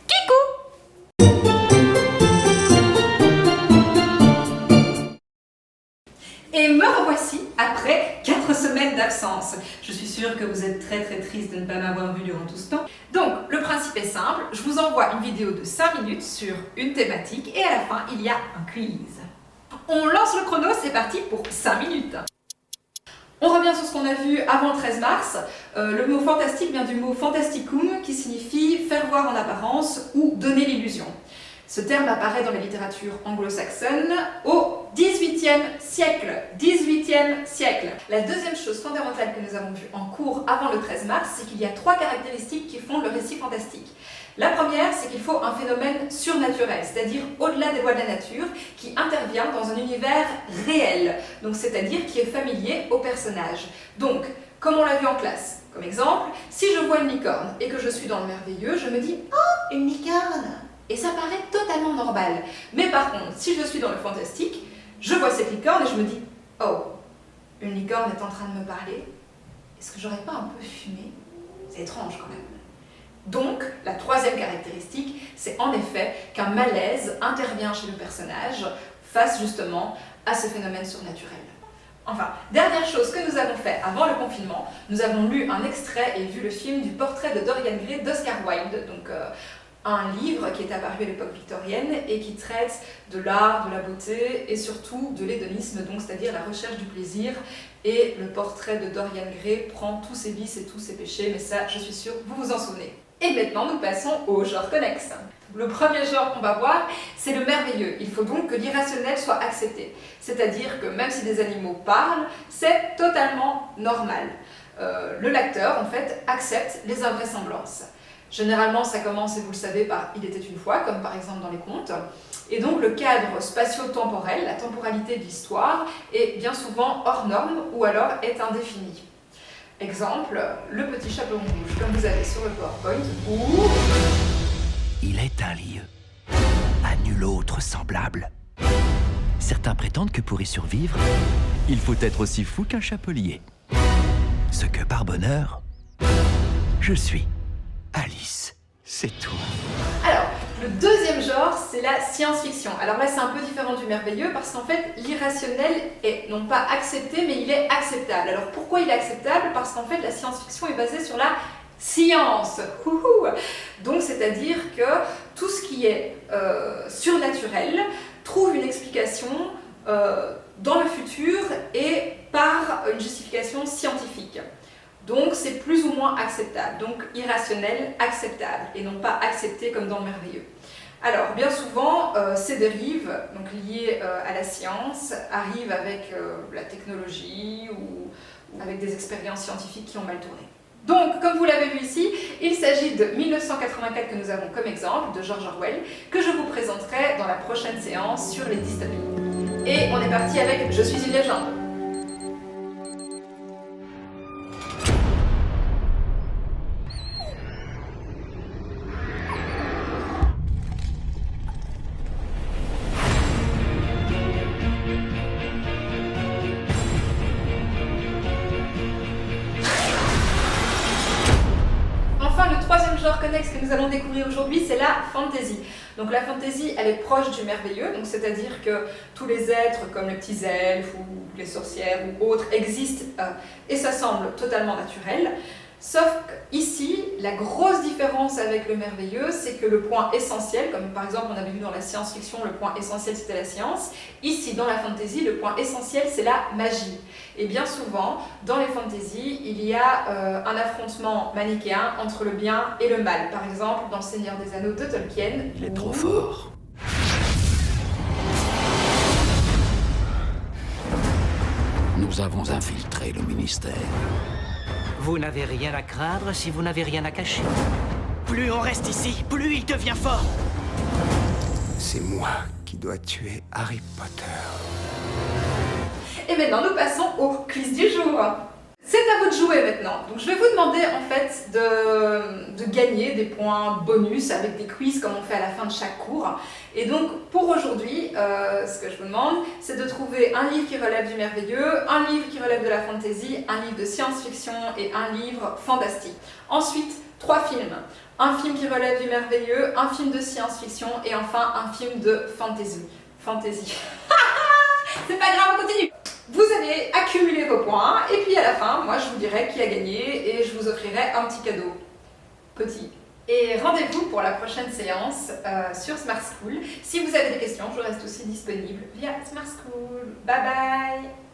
Kikou! Et me revoici après 4 semaines d'absence. Je suis sûre que vous êtes très triste de ne pas m'avoir vu durant tout ce temps. Donc, le principe est simple, je vous envoie une vidéo de 5 minutes sur une thématique et à la fin, il y a un quiz. On lance le chrono, c'est parti pour 5 minutes. On revient sur ce qu'on a vu avant le 13 mars. Le mot fantastique vient du mot fantasticum qui signifie faire voir en apparence ou donner l'illusion. Ce terme apparaît dans la littérature anglo-saxonne au XVIIIe siècle. La deuxième chose fondamentale que nous avons vue en cours avant le 13 mars, c'est qu'il y a 3 caractéristiques qui font le récit fantastique. La première, c'est qu'il faut un phénomène surnaturel, c'est-à-dire au-delà des lois de la nature, qui intervient dans un univers réel, donc c'est-à-dire qui est familier au personnage. Donc, comme on l'a vu en classe, comme exemple, si je vois une licorne et que je suis dans le merveilleux, je me dis « Oh, une licorne !» Et ça paraît totalement normal. Mais par contre, si je suis dans le fantastique, je vois cette licorne et je me dis « Oh, une licorne est en train de me parler. Est-ce que j'aurais pas un peu fumé? C'est étrange quand même. » Donc, la troisième caractéristique, c'est en effet qu'un malaise intervient chez le personnage face justement à ce phénomène surnaturel. Enfin, dernière chose que nous avons fait avant le confinement, nous avons lu un extrait et vu le film du portrait de Dorian Gray d'Oscar Wilde, donc un livre qui est apparu à l'époque victorienne et qui traite de l'art, de la beauté et surtout de l'hédonisme, donc c'est-à-dire la recherche du plaisir. Et le portrait de Dorian Gray prend tous ses vices et tous ses péchés, mais ça, je suis sûre, vous vous en souvenez. Et maintenant, nous passons au genre connexe. Le premier genre qu'on va voir, c'est le merveilleux. Il faut donc que l'irrationnel soit accepté. C'est-à-dire que même si des animaux parlent, c'est totalement normal. Le lecteur, en fait, accepte les invraisemblances. Généralement, ça commence, et vous le savez, par « il était une fois », comme par exemple dans les contes. Et donc, le cadre spatio-temporel, la temporalité de l'histoire, est bien souvent hors norme ou alors est indéfini. Exemple, le petit chaperon rouge, comme vous avez sur le PowerPoint, ou... Il est un lieu, à nul autre semblable. Certains prétendent que pour y survivre, il faut être aussi fou qu'un chapelier. Ce que par bonheur, je suis. Alice, c'est toi. Alors, le deuxième genre, c'est la science-fiction. Alors là, c'est un peu différent du merveilleux parce qu'en fait, l'irrationnel est non pas accepté, mais il est acceptable. Alors pourquoi il est acceptable? Parce qu'en fait, la science-fiction est basée sur la science. Donc, c'est-à-dire que tout ce qui est surnaturel trouve une explication dans le futur et par une justification scientifique. Donc c'est plus ou moins acceptable, donc irrationnel, acceptable, et non pas accepté comme dans le merveilleux. Alors bien souvent, ces dérives donc liées à la science arrivent avec la technologie ou avec des expériences scientifiques qui ont mal tourné. Donc, comme vous l'avez vu ici, il s'agit de 1984 que nous avons comme exemple, de George Orwell, que je vous présenterai dans la prochaine séance sur les dystopies. Et on est parti avec « Je suis une légende ». Le troisième genre connexe que nous allons découvrir aujourd'hui, c'est la fantasy. Donc la fantasy, elle est proche du merveilleux, donc c'est-à-dire que tous les êtres comme les petits elfes ou les sorcières ou autres existent et ça semble totalement naturel. Sauf qu'ici, la grosse différence avec le merveilleux, c'est que le point essentiel, comme par exemple on avait vu dans la science-fiction, le point essentiel c'était la science, ici dans la fantasy, le point essentiel c'est la magie. Et bien souvent, dans les fantaisies, il y a un affrontement manichéen entre le bien et le mal. Par exemple, dans Le Seigneur des Anneaux de Tolkien. Il est trop fort. Nous avons infiltré le ministère. Vous n'avez rien à craindre si vous n'avez rien à cacher. Plus on reste ici, plus il devient fort. C'est moi qui dois tuer Harry Potter. Et maintenant, nous passons au quiz du jour. C'est à vous de jouer maintenant. Donc, je vais vous demander en fait de gagner des points bonus avec des quiz comme on fait à la fin de chaque cours. Et donc, pour aujourd'hui, ce que je vous demande, c'est de trouver un livre qui relève du merveilleux, un livre qui relève de la fantasy, un livre de science-fiction et un livre fantastique. Ensuite, 3 films. un film qui relève du merveilleux, un film de science-fiction et enfin un film de fantasy. C'est pas grave, on continue. Vous allez accumuler vos points et puis à la fin, moi je vous dirai qui a gagné et je vous offrirai un petit cadeau. Petit. Et rendez-vous pour la prochaine séance sur Smart School. Si vous avez des questions, je reste aussi disponible via Smart School. Bye bye!